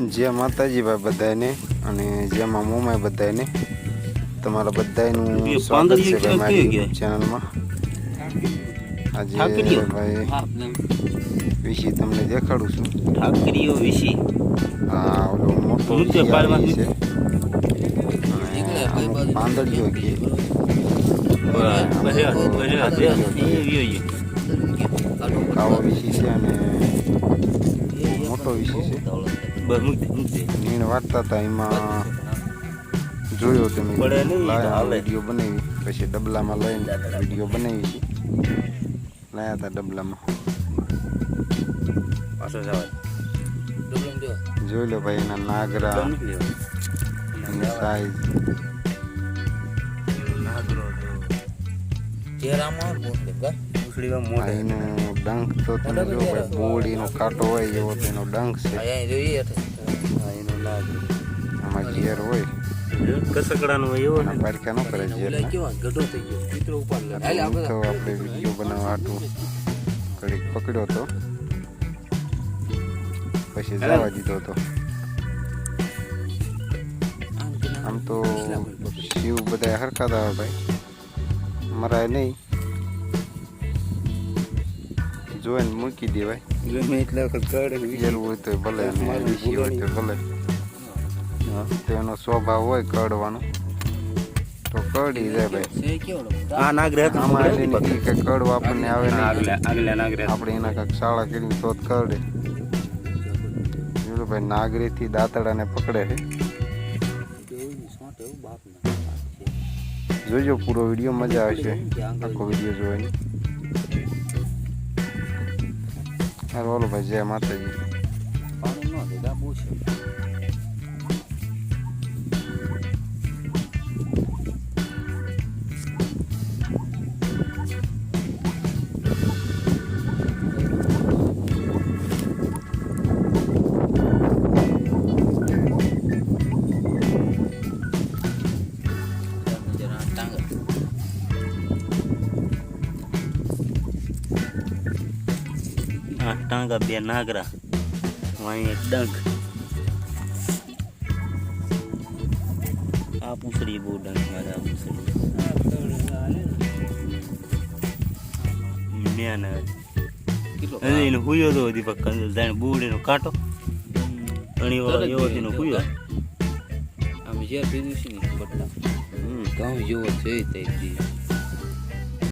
જય માતાજી ભાઈ બધાને અને જેમાં મોમાય બધાને તમારા બધાનું સ્વાગત છે ભાઈ મારી યુટ્યુબ ચેનલમાં। આજે ભાઈ વિશી તમને દેખાડું છું। ઠાકરીઓ વિશી હા ઓલો મોટો વિશી આવી છે અને પાંદડીઓ કે કાવો વિશી છે અને મોટો વિશી છે। નીણ વાટતા હતા એમાં જોયો તમે લાયા વિડીયો બનાવી પછી ડબલામાં લઈને વિડીયો બનાવી છે લાયા હતા ડબલામાં જોઈ લો ભાઈ એના નાગરા એની સાઈઝ એનો ડંખ તો તમે જો ભાઈ બોડીનો કાંટો હોય એવો તેનો ડંખ છે આમાં ઝેર હોય કસકડાનો હોય એવો ને પારખા ન કરે ઝેર તો આપણે વિડીયો બનાવવા હાટું ઘડીક પકડ્યો હતો પછી જવા દીધો હતો। આમ તો શિવ બધા હરખાતા હોય ભાઈ મરાય નહીં જોઈને મૂકી દેવાય ગમે એટલે વખત કડે ઝેરું હોય તો ભલે અને વિશી હોય તો ભલે તેનો સ્વભાવ હોય કડવાનો તો કડી જાય ભાઈ। આ નાગરે આમાં કડવું આપણને આવે આપણે એના કાંઈક શાળા કરી તો જ કરડે જોયું ભાઈ નાગરીથી દાંતડાને પકડે છે। જોજો પૂરો વિડીયો મજા આવશે આખો વિડીયો જોવાની। હાલો હાલો ભાઈ જય માતાજી। ટાંગા બે નાગરા વાય એક ડંખ આ પૂછડી બહુ ડંખ મારે આ પૂછડી મેન એને હુયો તો દીપક જાણે બુડીનો કાંટો ઘણી વાર એવો તેનો હુયો આમ જે પીધું છે ને બટલા ગામ જેવો છે તે